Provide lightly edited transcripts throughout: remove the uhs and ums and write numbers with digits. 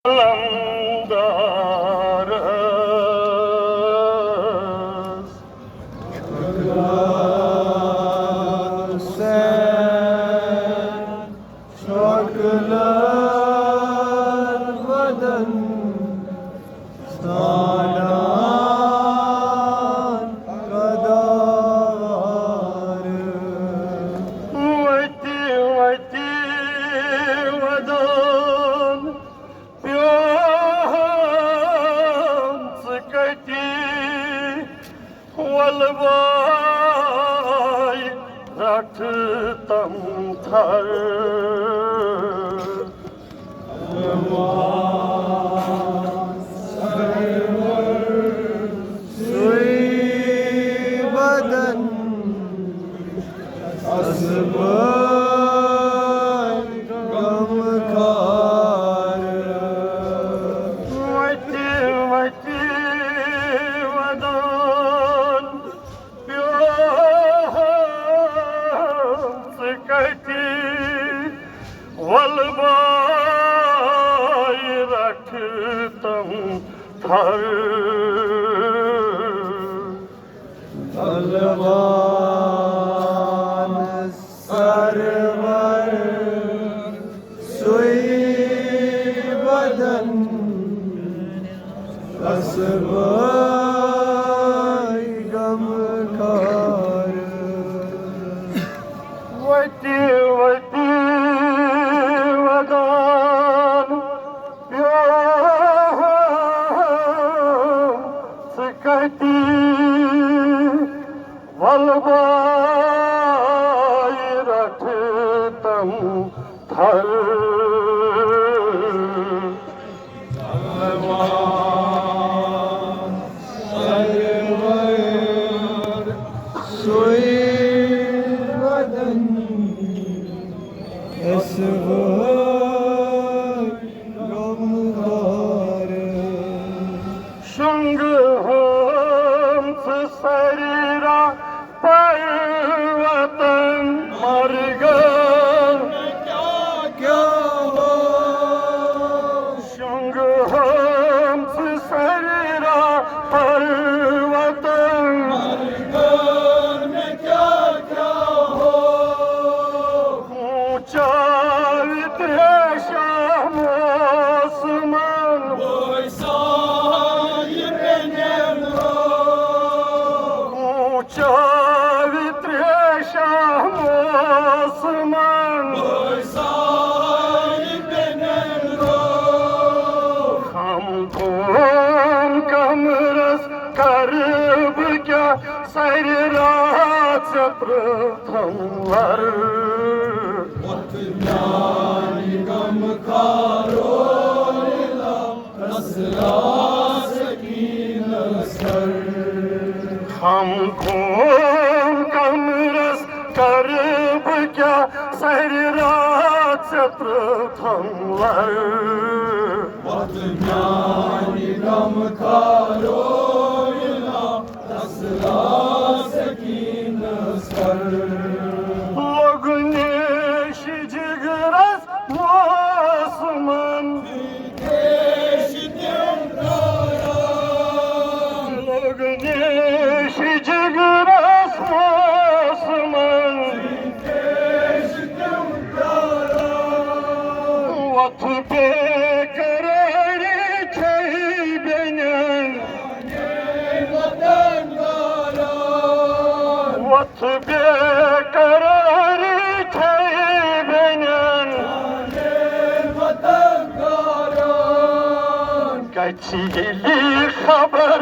alemdarız. Sen çoklar vadan sanan kadarı. Vati vati vadan yom sıkati walvay raktı tam thar. Suy badan asbay gamkarı. Vati vati vadan yom sıkati walvay raktı tam thar. Talvan sarvar suy badan asbay gamkarı. Vati vati vadan yom sıkati walvay raktı tam thar. Sarvar suy badan asbay gamkarı. Şangıhım sarira parvatan margan. Şangıhım sarira parvatan ऊंचा विद्वेषम आसमान ऊंचा विद्वेषम आसमान हम कौन कमरस करब क्या sir रात से प्रथम वर. हम कौन कमरस करब क्या सर रात से प्रथम वर. लोग नेश जिगरस मौसमन लोग नेश जिगरस मौसमन वत बेकरारी छई बेनन वत बेकरारी छई बेनन कचीली खबर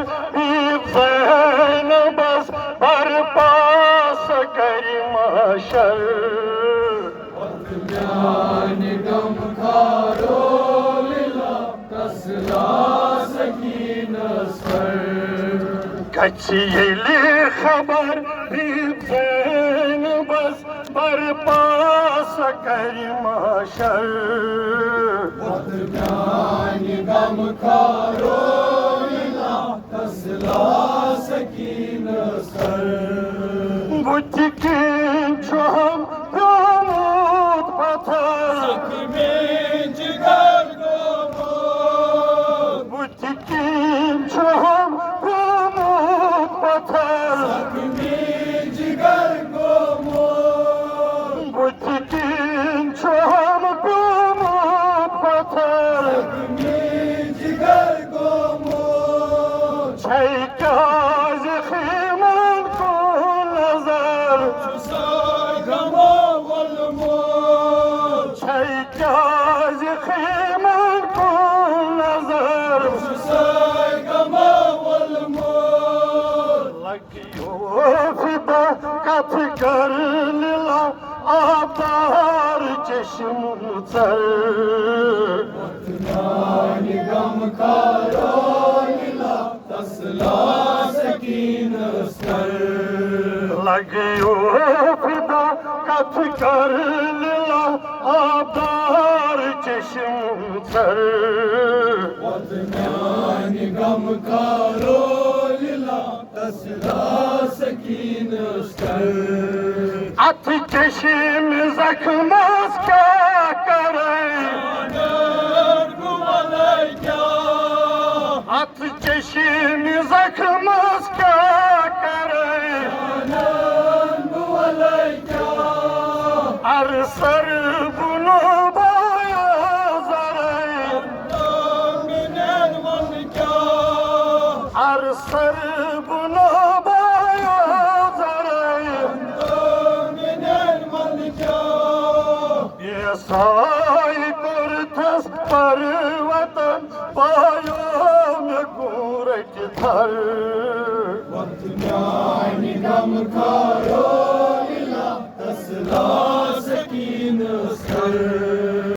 ज़हन बस बरपास करी माशर. कचीली खबर ज़हन बस बरपास करी माशर. बुझ के जो हम पत्थर जिगर को मोर छैकाज खिमन को नजर साय गमो वल मोर छैकाज खिमन को नजर साय गमो वल मोर लगियो फिदा कथ कर लीला आबार चश्म सर नानी गम कारो लीला तसला सकीन स्तर लगियो फिदा कथ कर लीला आबार चश्म सर नानी गम कारो लीला तसला सकीन स्तर अथ चश्म जख्मस क्या करे अथ चश्म जख्मस क्या करे अरसर बुनो बाया जरे अरसर बुनो बाया जरे ये साई कुर्थस पर्वतन पायो में कूरच धर गम कारो लीला तसला